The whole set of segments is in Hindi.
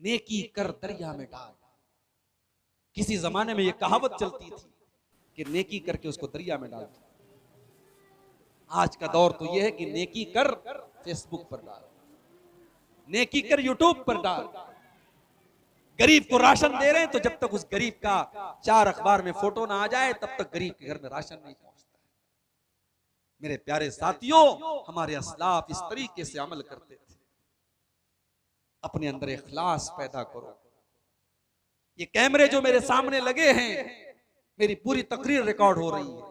नेकी कर दरिया में डाल। किसी जमाने में यह कहावत चलती थी कि नेकी करके उसको दरिया में डाल। आज का दौर तो यह है कि नेकी कर फेसबुक पर डाल, नेकी कर यूट्यूब पर डाल। गरीब को राशन दे रहे हैं तो जब तक उस गरीब का 4 अखबार में फोटो ना आ जाए तब तक गरीब के घर में राशन नहीं पहुंचता। मेरे प्यारे साथियों, हमारे असलाफ इस तरीके से अमल करते थे। अपने अंदर इखलास पैदा करो। ये कैमरे जो मेरे सामने लगे हैं, मेरी पूरी तकरीर रिकॉर्ड हो रही है।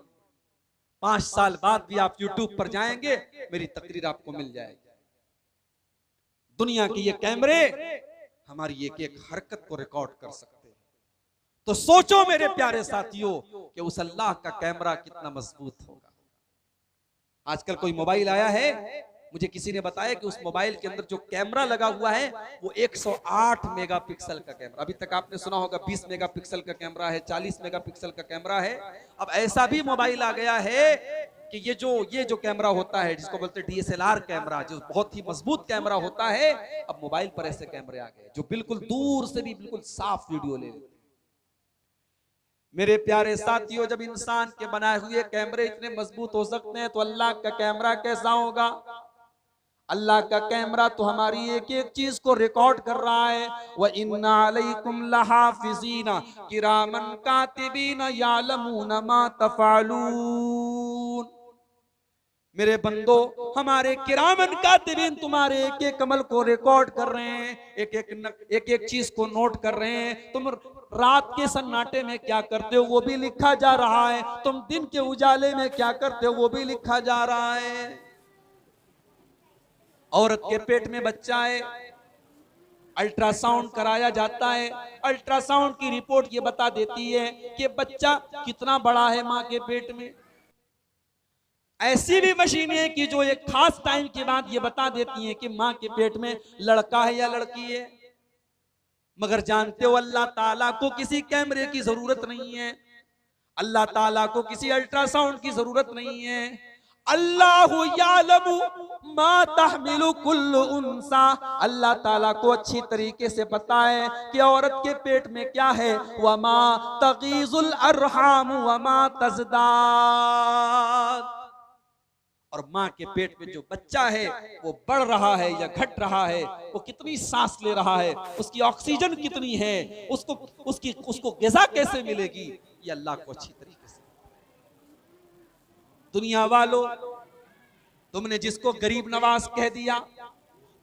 5 साल बाद भी आप यूट्यूब पर जाएंगे, मेरी तकरीर आपको मिल जाएगी। दुनिया के ये कैमरे हमारी एक एक हरकत को रिकॉर्ड कर सकते हैं। तो सोचो मेरे प्यारे साथियों कि उस अल्लाह का कैमरा कितना मजबूत होगा। आजकल कोई मोबाइल आया है, मुझे किसी ने बताया कि उस मोबाइल के अंदर जो कैमरा लगा हुआ है वो 108 मेगापिक्सल का कैमरा। अभी तक आपने सुना होगा 20 मेगापिक्सल का कैमरा है, 40 मेगापिक्सल का कैमरा है। अब ऐसा भी मोबाइल आ गया है कि ये जो कैमरा होता है जिसको बोलते हैं DSLR कैमरा, जो बहुत ही मजबूत कैमरा होता है, अब मोबाइल पर ऐसे कैमरे आ गए जो बिल्कुल दूर से भी बिल्कुल साफ वीडियो ले लेते। मेरे प्यारे साथियों, जब इंसान के बनाए हुए कैमरे इतने मजबूत हो सकते हैं तो अल्लाह का कैमरा कैसा होगा। अल्लाह का कैमरा तो हमारी एक एक चीज को रिकॉर्ड कर रहा है। व इन्ना अलैकुम लहाफिज़ीना किरामन कातिबीन यालमून मा तफअलून। मेरे बंदो, हमारे किरामन कातिबीन तुम्हारे एक एक अमल को रिकॉर्ड कर रहे हैं, एक एक चीज को नोट कर रहे हैं। तुम रात के सन्नाटे में क्या करते हो वो भी लिखा जा रहा है, तुम दिन के उजाले में क्या करते हो वो भी लिखा जा रहा है। औरत के पेट में बच्चा है, अल्ट्रासाउंड कराया जाता है। अल्ट्रासाउंड की रिपोर्ट ये बता देती है कि बच्चा कितना बड़ा है मां के पेट में। ऐसी भी मशीनें हैं कि जो एक खास टाइम के बाद ये बता देती हैं कि मां के पेट में लड़का है या लड़की है। मगर जानते हो अल्लाह ताला को किसी कैमरे की जरूरत नहीं है, अल्लाह ताला को किसी अल्ट्रासाउंड की जरूरत नहीं है। अल्लाहु यालमु मा तहमिलु कुल्लु उन्सा। अल्लाह ताला को अच्छी तरीके से पता है कि औरत के पेट में क्या है। वमा तगीजुल अरहाम वमा तज़दाद। और माँ के पेट में जो बच्चा है वो बढ़ रहा है या घट रहा है, वो कितनी सांस ले रहा है, उसकी ऑक्सीजन कितनी है, उसको ग़िज़ा कैसे मिलेगी, ये अल्लाह को अच्छी तरीके से। दुनिया वालों, तुमने जिसको गरीब नवाज कह दिया,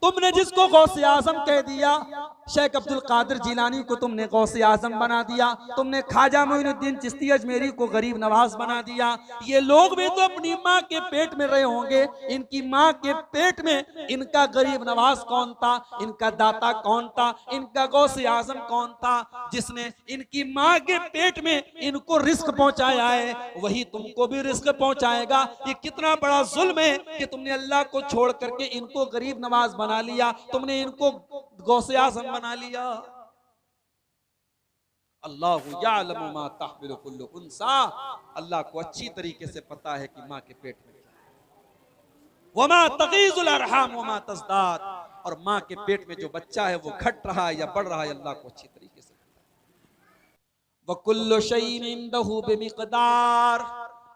तुमने जिसको गौसे आजम कह दिया, शेख अब्दुल कादिर जिलानी को तुमने गौसे आजम बना दिया, तुमने ख्वाजा मोइनुद्दीन चिश्ती अजमेरी को गरीब नवाज बना दिया। ये लोग भी तो अपनी माँ के पेट में रहे होंगे। इनकी माँ के पेट में इनका गरीब नवाज कौन था, इनका दाता कौन था, इनका गौसे आजम कौन था, जिसने इनकी माँ के पेट में इनको रिस्क पहुंचाया है, वही तुमको भी रिस्क पहुंचाएगा। ये कितना बड़ा जुल्म है कि तुमने अल्लाह को छोड़ करके इनको गरीब नवाज बना लिया, तुमने इनको गौसे आज़म बना लिया। अल्लाहु यअलमु मा तहमिलु कुल्लु उन्सा। अल्लाह को अच्छी तरीके से पता है कि माँ के पेट में क्या है। वमा तगीजुल अरहाम वमा तज़दाद। और माँ के पेट में जो बच्चा है वो घट रहा है या बढ़ रहा है, अल्लाह को अच्छी तरीके से पता है। वकुल्लु शैइन इंदहु बिमिक़दार।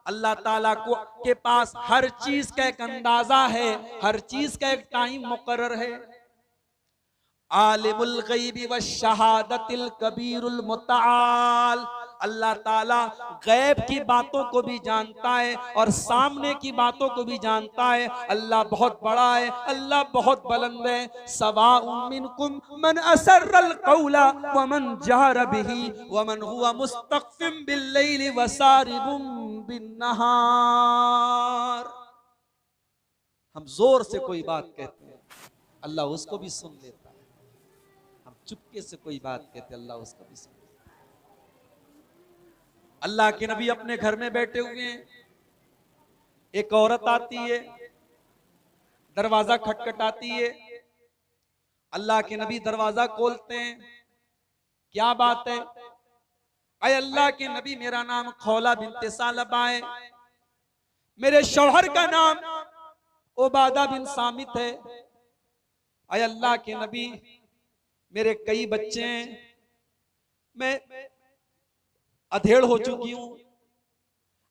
अल्लाह ताला के पास हर चीज का एक अंदाजा है, हर चीज का एक टाइम मुकर्रर है। आलिमुल गैबि व शहादतिल कबीरुल मुतआल। अल्लाह ताला गैब की बातों को भी जानता है और सामने की बातों को भी जानता है। अल्लाह बहुत बड़ा है, अल्लाह बहुत बुलंद है। सवाउन मिनकुम मन असर्रल कौला व मन जहर बिही व मन हुवा मुस्तख्फिम बिल्लैलि व सारिबुम बिन्नहार। हम जोर से कोई बात कहते हैं, अल्लाह उसको भी सुन लेता है। हम चुपके से कोई बात कहते हैं, अल्लाह उसको भी सुन लेता है। अल्लाह के नबी अपने घर में बैठे हुए हैं, एक औरत आती है, दरवाजा खटखटाती है। अल्लाह के नबी दरवाजा खोलते हैं। क्या बात है? अय अल्लाह के नबी, मेरा नाम खौला बिनते सालबा है, मेरे शौहर का नाम उबादा बिन सामित है। अय अल्लाह के नबी, मेरे कई बच्चे हैं, मैं अधेड़ हो चुकी हूं।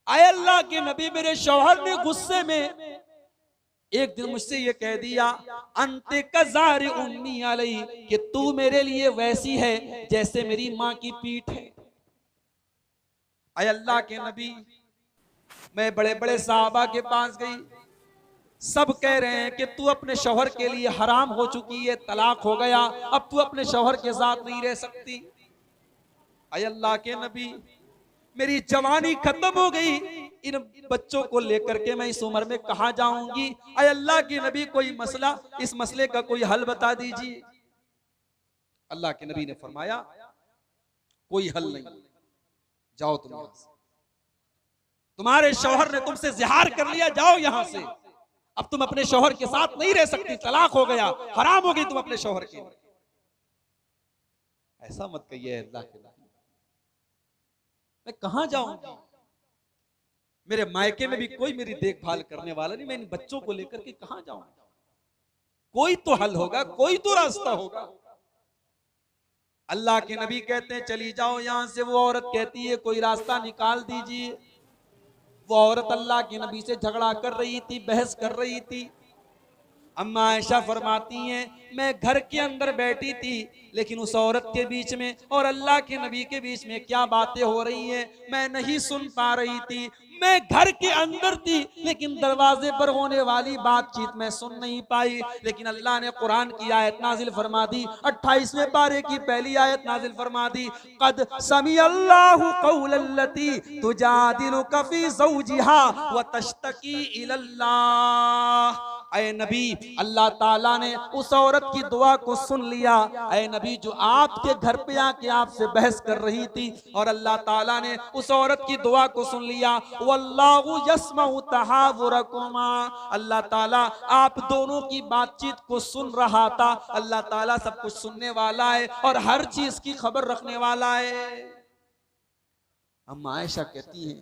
आए अल्लाह के नबी, मेरे शौहर ने गुस्से में एक दिन मुझसे ये कह दिया, अंते कज़ार उम्मी अलई, कि तू मेरे लिए वैसी है जैसे मेरी मां की पीठ है। आए अल्लाह के नबी, मैं बड़े बड़े साहबा के पास गई, सब कह रहे हैं कि तू अपने शौहर के लिए हराम हो चुकी है, तलाक हो गया, अब तू अपने शौहर के साथ नहीं रह सकती। आए अल्लाह के नबी, मेरी जवानी खत्म हो गई, इन बच्चों को लेकर के मैं इस उम्र में कहां जाऊंगी। आए अल्लाह के नबी, कोई मसला, इस मसले का कोई हल बता दीजिए। अल्लाह के नबी ने फरमाया, कोई हल नहीं, जाओ तुम यहां से। तुम्हारे शौहर ने तुमसे ज़िहार कर लिया, जाओ यहां से। अब तुम अपने शौहर के साथ नहीं रह सकती, तलाक हो गया, हराम हो गई तुम अपने शौहर के लिए। ऐसा मत कहिए अल्लाह के नबी, मैं कहां जाऊंगी? मेरे मायके में भी कोई मेरी देखभाल करने वाला नहीं, मैं इन बच्चों को लेकर के कहां जाऊंगा? कोई तो हल होगा, कोई तो रास्ता होगा। अल्लाह के नबी कहते हैं, चली जाओ यहां से। वो औरत कहती है, कोई रास्ता निकाल दीजिए। वो औरत अल्लाह के नबी से झगड़ा कर रही थी, बहस कर रही थी। अम्मा आयशा फरमाती हैं, मैं घर के अंदर बैठी थी, लेकिन उस औरत के बीच में और अल्लाह के नबी के बीच में क्या बातें हो रही हैं मैं नहीं सुन पा रही थी। मैं घर के अंदर थी, लेकिन दरवाजे पर होने वाली बातचीत मैं सुन नहीं पाई। लेकिन अल्लाह ने कुरान की आयत नाजिल फरमा दी, 28वें पारे की पहली आयत नाजिल फरमा दी, कद समी अल्लाहु कौलल्लती तुजादिलुका फी ज़ौजिहा व तश्तकी इलल्लाह। ऐ नबी, अल्लाह ताला ने उस औरत की दुआ को सुन लिया। ऐ नबी, जो आपके घर पे आके आपसे बहस कर रही थी, और अल्लाह ताला ने उस औरत की दुआ को सुन लिया। वल्लाहु यस्मउ तहावुरकुमा, अल्लाह ताला आप दोनों की बातचीत को सुन रहा था। अल्लाह ताला सब कुछ सुनने वाला है और हर चीज की खबर रखने वाला है। अम्मा आयशा कहती हैं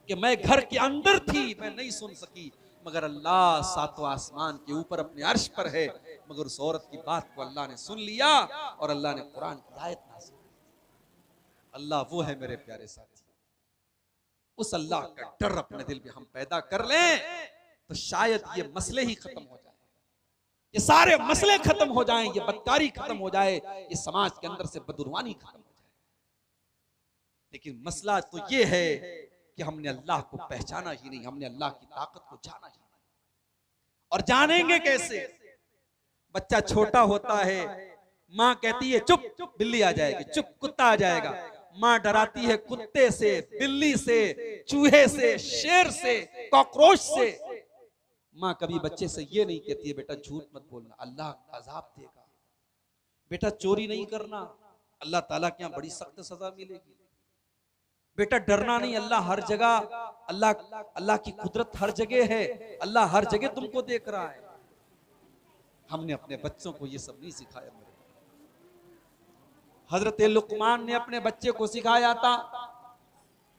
कि मैं घर के अंदर थी, मैं नहीं सुन सकी, मगर अल्लाह सातों आसमान के ऊपर अपने अर्श पर है। मगर उस औरत की बात को अल्लाह ने सुन लिया और अल्लाह ने कुरान की आयत नाज़िल की। अल्लाह वो है मेरे प्यारे साथी, उस अल्लाह का डर अपने दिल में हम पैदा कर लें तो शायद ये मसले ही खत्म हो जाए, ये सारे मसले खत्म हो जाएं, ये बदकारी खत्म हो जाए, ये समाज के अंदर से बदुरवानी खत्म हो जाए। लेकिन मसला तो ये है कि हमने अल्लाह को पहचाना ही नहीं, हमने अल्लाह की ताकत को जाना ही नहीं। और जानेंगे कैसे? बच्चा छोटा होता है, माँ कहती है चुप, बिल्ली आ जाएगी, चुप, कुत्ता आ जाएगा। माँ डराती है कुत्ते से, बिल्ली से, चूहे से, शेर से, कॉकरोच से। माँ कभी बच्चे से ये नहीं कहती है बेटा झूठ मत बोलना, अल्लाह अजाब देगा, बेटा चोरी नहीं करना, अल्लाह ताला के यहाँ बड़ी सख्त सजा मिलेगी, बेटा डरना नहीं, अल्लाह हर जगह, अल्लाह की कुदरत हर जगह है, अल्लाह हर जगह तुमको देख रहा है। हमने अपने बच्चों को ये सब नहीं सिखाया। हजरत लुकमान ने अपने बच्चे को सिखाया था।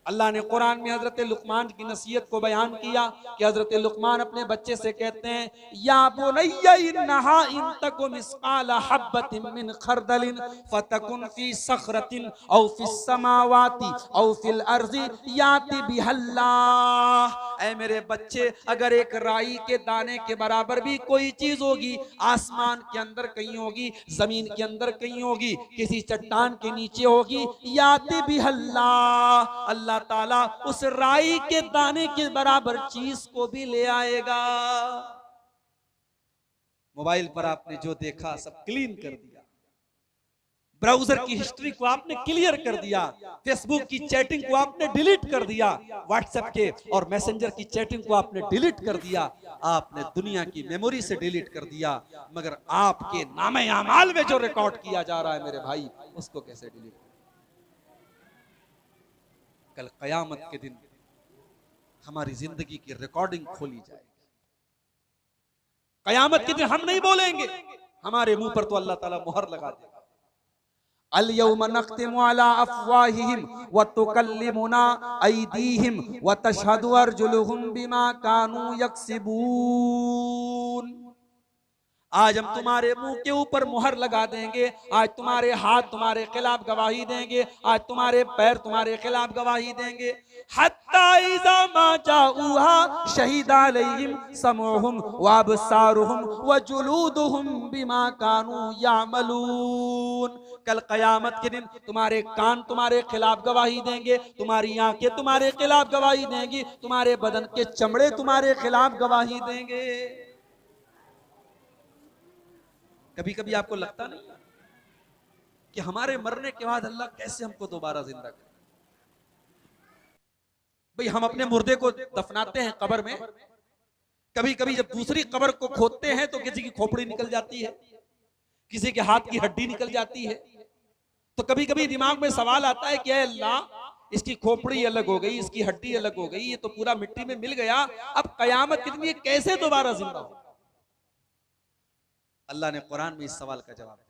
अल्लाह ने कुरान में हजरत लुकमान की नसीहत को बयान किया कि हजरत लुकमान अपने बच्चे से कहते हैं, या बुनय्या इन्नहा इन तकु मिस्काला हब्बतिन मिन खरदलिन फतकुन फी सखरतिन औ फिस समावाति औ फिल अर्ज़ि याति बिहल्लाह। ऐ मेरे बच्चे, अगर एक राई के दाने के बराबर भी कोई चीज होगी, आसमान के अंदर कहीं होगी, जमीन के अंदर कहीं होगी, किसी चट्टान के नीचे होगी, याति बिहल्लाह, अल्लाह ताला उस राई के दाने के बराबर चीज को भी ले आएगा। मोबाइल पर आपने जो देखा सब क्लीन कर दिया, ब्राउजर की हिस्ट्री को आपने क्लियर कर दिया, फेसबुक की चैटिंग को आपने डिलीट कर दिया, व्हाट्सएप के और मैसेंजर की चैटिंग को आपने डिलीट कर दिया, आपने दुनिया की मेमोरी से डिलीट कर दिया, मगर आपके नामे आमाल में जो रिकॉर्ड किया जा रहा है मेरे भाई, उसको कैसे डिलीट? कल कयामत के दिन हमारी जिंदगी की रिकॉर्डिंग खोली जाएगी। कयामत के दिन हम नहीं बोलेंगे, हमारे मुंह पर तो अल्लाह ताला मुहर लगा देगा। अल यौम नख्तिमु अला अफ़वाहिहिम व तुकल्लिमुना अयदीहिम व तशहदु अर्जुलुहुम बिमा कानू यक्सिबून। आज हम तुम्हारे मुंह के ऊपर मुहर लगा देंगे, आज तुम्हारे हाथ तुम्हारे खिलाफ गवाही देंगे, आज तुम्हारे पैर तुम्हारे खिलाफ गवाही देंगे। हत्ता इज़ा मा जाऊहा शहीदा अलैहिम समउहुम व अबसारुहुम व जुलूदुहुम बिमा कानू यामलून। कल कयामत के दिन तुम्हारे कान तुम्हारे खिलाफ गवाही देंगे, तुम्हारी आंखें तुम्हारे खिलाफ गवाही देंगी, तुम्हारे बदन के चमड़े तुम्हारे खिलाफ गवाही देंगे। कभी कभी आपको लगता नहीं कि हमारे मरने के बाद अल्लाह कैसे हमको दोबारा जिंदा करे? भाई हम अपने मुर्दे को दफनाते हैं कब्र में, कभी कभी जब दूसरी कब्र को खोदते हैं तो किसी की खोपड़ी निकल जाती है, किसी के हाथ की हड्डी निकल जाती है। तो कभी कभी दिमाग में सवाल आता है कि अल्लाह इसकी खोपड़ी अलग हो गई, इसकी हड्डी अलग हो गई, ये तो पूरा मिट्टी में मिल गया, अब कयामत के दिन ये कैसे दोबारा जिंदा हो? अल्लाह ने कुरान में इस सवाल का जवाब दिया।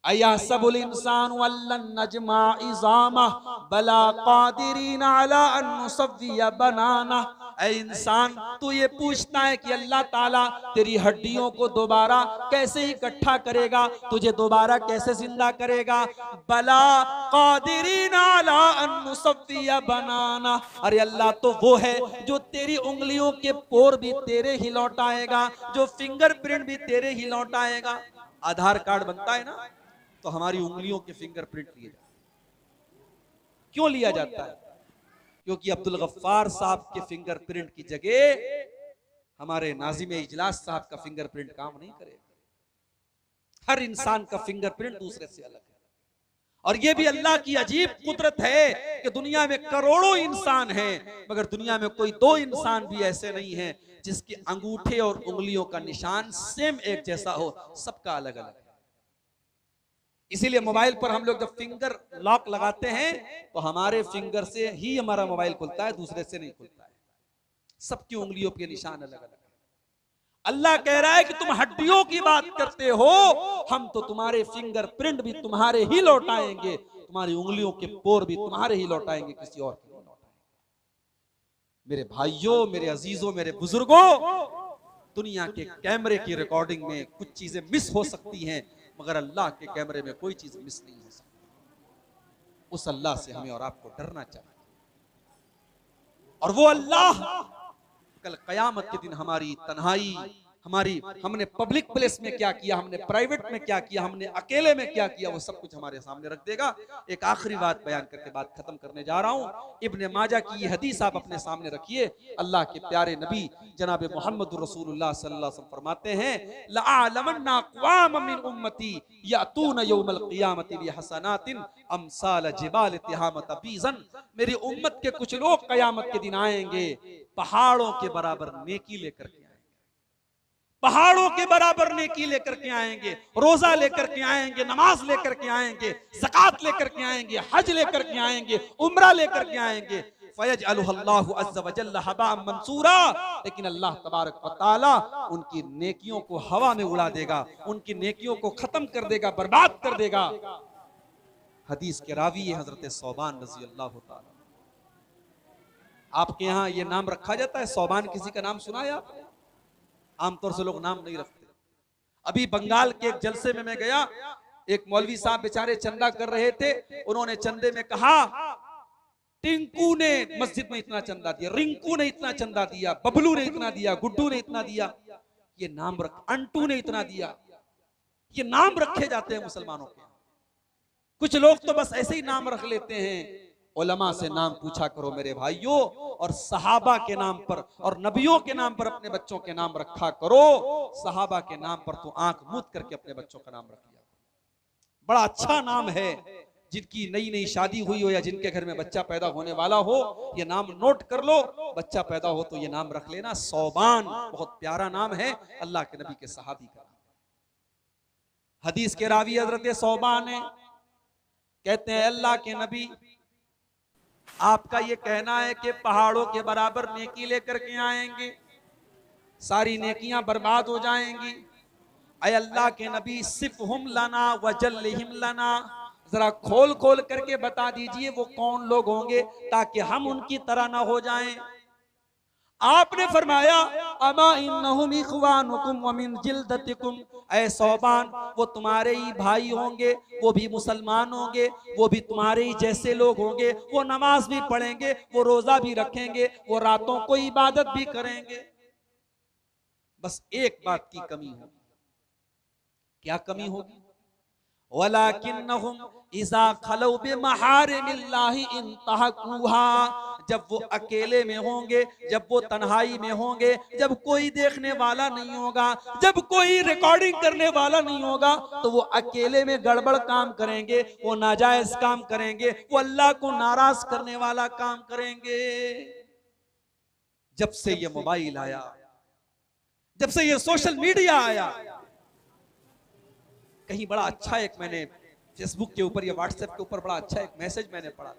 अयहसबुल इंसानु अल्लन नजमा इज़ामा बला कादिरीन अला अन नुसव्विया बनाना। ऐ इंसान, तू ये पूछता है कि अल्लाह ताला तेरी हड्डियों को दोबारा कैसे इकट्ठा करेगा, तुझे दोबारा कैसे जिंदा करेगा? बला कादिरीन अला अन नुसव्विया बनाना। अरे अल्लाह तो वो है जो तेरी उंगलियों के पोर भी तेरे ही लौटाएगा, जो फिंगरप्रिंट भी तेरे ही लौटाएगा। आधार कार्ड बनता है ना, तो हमारी उंगलियों के फिंगरप्रिंट लिए जाते हैं। क्यों लिया जाता है? क्योंकि अब्दुल गफ्फार साहब के फिंगरप्रिंट की जगह हमारे नाज़िम इजलास साहब का फिंगरप्रिंट काम नहीं करेगा। हर इंसान का फिंगरप्रिंट दूसरे से अलग है। और यह भी अल्लाह की अजीब कुदरत है कि दुनिया में करोड़ों इंसान हैं, मगर दुनिया में कोई दो इंसान भी ऐसे नहीं हैं जिसके अंगूठे और उंगलियों का निशान सेम एक जैसा हो, सबका अलग अलग है। इसीलिए मोबाइल पर हम लोग जब फिंगर लॉक लगाते हैं तो हमारे फिंगर से ही हमारा मोबाइल खुलता है, दूसरे से नहीं खुलता है। सबकी उंगलियों के निशान अलग अलग है। अल्लाह कह रहा है कि तुम हड्डियों की बात करते हो, हम तो तुम्हारे फिंगरप्रिंट भी तुम्हारे ही लौटाएंगे, तुम्हारी उंगलियों के पोर भी तुम्हारे ही लौटाएंगे, किसी और के नहीं लौटाएंगे। मेरे भाइयों, मेरे अजीजों, मेरे बुजुर्गों, दुनिया के कैमरे की रिकॉर्डिंग में कुछ चीजें मिस हो सकती हैं, मगर अल्लाह के कैमरे में कोई चीज मिस नहीं हो सकती। उस अल्लाह से हमें और आपको डरना चाहिए। और वो अल्लाह कल कयामत के दिन हमारी तन्हाई, हमने पब्लिक प्लेस में क्या किया, हमने प्राइवेट में क्या किया, हमने अकेले में क्या किया, वो सब कुछ हमारे सामने रख देगा। एक आखिरी बात बयान करके बात खत्म करने जा रहा हूँ। इब्ने माजा की ये हदीस आप अपने सामने रखिए। अल्लाह के प्यारे नबी जनाब मोहम्मद रसूलुल्लाह सल्लल्लाहु अलैहि वसल्लम फरमाते हैं, लअअलमन्ना अक़वाम मिन उम्मती यातून यौमल क़ियामति बिहसनातिन अमसाल जिबाल तिहामत बीज़न। मेरी उम्मत के कुछ लोग कयामत के दिन आएंगे पहाड़ों के बराबर नेकी लेकर के, पहाड़ों के बराबर नेकी लेकर के आएंगे, रोजा लेकर के आएंगे, नमाज लेकर के आएंगे, ज़कात लेकर के आएंगे, हज लेकर के आएंगे, उम्रा लेकर के आएंगे। फयजअलुहु अज़्ज़ व जल्ल हबाअम मंसूरा। लेकिन अल्लाह तबारक व तआला उनकी नेकियों को हवा में उड़ा देगा, उनकी नेकियों को खत्म कर देगा, बर्बाद कर देगा। हदीस के रावी है हजरत सौबान रज़ी अल्लाह तआला। आपके यहाँ ये नाम रखा जाता है सौबान? किसी का नाम सुना है आपने? आमतौर से लोग नाम नहीं रखते। अभी बंगाल के एक जलसे में मैं गया, एक मौलवी साहब बेचारे चंदा कर रहे थे। उन्होंने चंदे में कहा, टिंकू ने मस्जिद में इतना चंदा दिया, रिंकू ने इतना चंदा दिया, बबलू ने इतना दिया, गुड्डू ने इतना दिया, ये नाम रख, अंटू ने इतना दिया। ये नाम रखे जाते हैं मुसलमानों के। कुछ लोग तो बस ऐसे ही नाम रख लेते हैं। उलमा से नाम पूछा करो मेरे भाइयों, और सहाबा के नाम पर और नबियों के नाम पर अपने बच्चों के नाम रखा करो। सहाबा के नाम पर तो आंख मूंद करके अपने बच्चों का नाम रख लिया। बड़ा अच्छा नाम है। जिनकी नई नई शादी हुई हो या जिनके घर में बच्चा पैदा होने वाला हो, ये नाम नोट कर लो। बच्चा पैदा हो तो ये नाम रख लेना, सौबान। बहुत प्यारा नाम है, अल्लाह के नबी के सहाबी का। हदीस के रावी हजरत सौबान है, कहते हैं अल्लाह के नबी, आपका ये कहना है कि पहाड़ों के बराबर नेकी लेकर के आएंगे, सारी नेकियां बर्बाद हो जाएंगी। अय अल्लाह के नबी, सिफ़हुम लना वजल्लिहिम लना, जरा खोल खोल करके बता दीजिए वो कौन लोग होंगे ताकि हम उनकी तरह ना हो जाएं। आपने फरमाया अमा इन्नहुम इख्वानुकुम व मिन जिल्दतिकुम, ऐ सौबान वो तुम्हारे ही भाई होंगे, वो भी मुसलमान होंगे, वो भी तुम्हारे ही जैसे लोग होंगे, वो नमाज भी पढ़ेंगे, वो रोजा भी रखेंगे, वो रातों को इबादत भी करेंगे। बस एक बात की कमी होगी। क्या कमी होगी? वलाकिन्नहुम इज़ा खलौ बिमहारिमिल्लाहि इंतहकुहा, जब वो अकेले में होंगे, जब वो तन्हाई में होंगे, जब कोई देखने वाला नहीं होगा, जब कोई रिकॉर्डिंग करने वाला नहीं होगा, तो वो अकेले में गड़बड़ काम करेंगे, वो नाजायज काम करेंगे, वो अल्लाह को नाराज करने वाला काम करेंगे। जब से ये मोबाइल आया, जब से ये सोशल मीडिया आया, कहीं बड़ा अच्छा एक मैंने फेसबुक के ऊपर या व्हाट्सएप के ऊपर बड़ा अच्छा एक मैसेज मैंने पढ़ा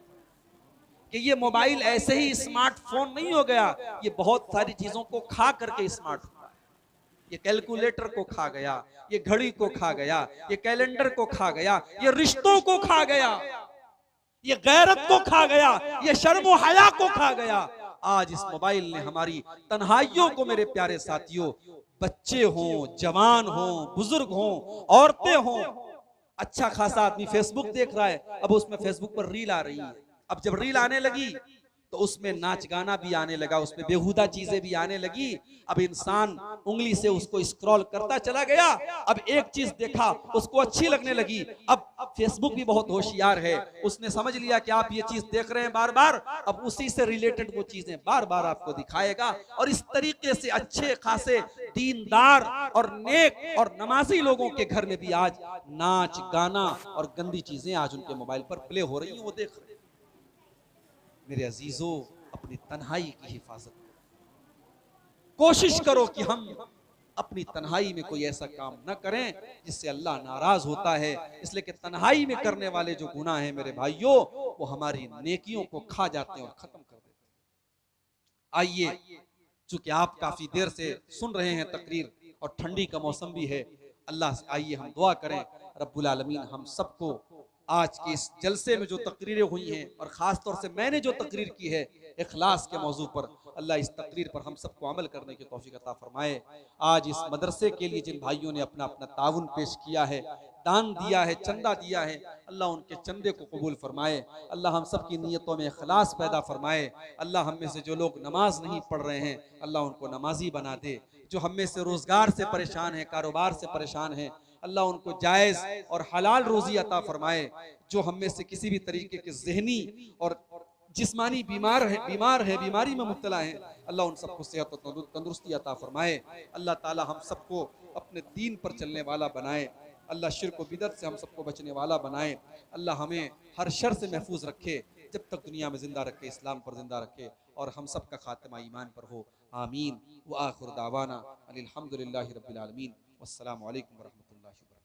कि ये मोबाइल ऐसे ही स्मार्टफोन नहीं हो गया, ये बहुत सारी चीजों को खा करके स्मार्ट हुआ है। ये कैलकुलेटर को खा गया, ये घड़ी को खा गया, ये कैलेंडर को खा गया, ये रिश्तों को खा गया, ये गैरत को खा गया, ये शर्म हया को खा गया। आज इस मोबाइल ने हमारी तन्हाइयों को, मेरे प्यारे साथियों, बच्चे हों, जवान हों, बुजुर्ग हों, औरतें हों, अच्छा खासा आदमी फेसबुक देख रहा है, अब उसमें फेसबुक पर रील आ रही है। अब जब रील आने लगी तो उसमें नाच गाना भी आने लगा, उसमें बेहुदा चीजें भी आने लगी। अब इंसान उंगली से उसको स्क्रॉल करता चला गया, अब एक चीज देखा उसको अच्छी लगने लगी। अब फेसबुक भी बहुत होशियार है, उसने समझ लिया कि आप ये चीज देख रहे हैं बार बार, अब उसी से रिलेटेड वो चीजें बार बार आपको दिखाएगा। और इस तरीके से अच्छे खासे दीनदार और नेक और नमाजी लोगों के घर में भी आज नाच गाना और गंदी चीजें आज उनके मोबाइल पर प्ले हो रही हैं, वो देख रहे हैं। मेरे अजीजों, अपनी तन्हाई की हिफाजत करो, कोशिश करो कि हम अपनी तन्हाई में कोई ऐसा काम न करें जिससे अल्लाह नाराज होता है। इसलिए कि तन्हाई में करने वाले जो गुनाह हैं मेरे भाइयों, वो हमारी नेकियों को खा जाते हैं और खत्म कर देते हैं। आइए, चूंकि आप काफी देर से सुन रहे हैं तकरीर और ठंडी का मौसम भी है, अल्लाह से आइए हम दुआ करें, रब्बुल आलमीन हम सबको आज के इस जलसे में जो तकरीरें हुई हैं और ख़ास तौर से मैंने जो तकरीर की है इखलास के मौजू पर, अल्लाह इस तकरीर पर हम सबको अमल करने की तौफीक अता फरमाए। आज इस मदरसे के लिए जिन भाइयों ने अपना अपना ताउन पेश किया है, दान दिया है, चंदा दिया है, अल्लाह उनके चंदे को कबूल फरमाए। अल्लाह हम सब की नीयतों में इखलास पैदा फरमाए। अल्लाह हम में से जो लोग नमाज नहीं पढ़ रहे हैं, अल्लाह उनको नमाजी बना दे। जो हम में से रोज़गार से परेशान है, कारोबार से परेशान है, अल्लाह उनको जायज़ और हलाल रोज़ी अता फरमाए। जो हम में से किसी भी तरीके के ज़हनी और जिस्मानी बीमारी में मुब्तला है, अल्लाह उन सबको सेहत और तंदुरुस्ती अता फरमाए। अल्लाह ताला हम सबको अपने दीन पर चलने वाला बनाए। अल्लाह शिर्क व बिदअत से हम सबको बचने वाला बनाए। अल्लाह हमें हर शर से महफूज रखे, जब तक दुनिया में जिंदा रखे, इस्लाम पर जिंदा रखे, और हम सब का खात्मा ईमान पर हो। आमीन व आखिर दावाना अनिल हम्दुलिल्लाहि रब्बिल आलमीन। वस्सलामु अलैकुम व रहमतुल्लाहि व बरकातुहू।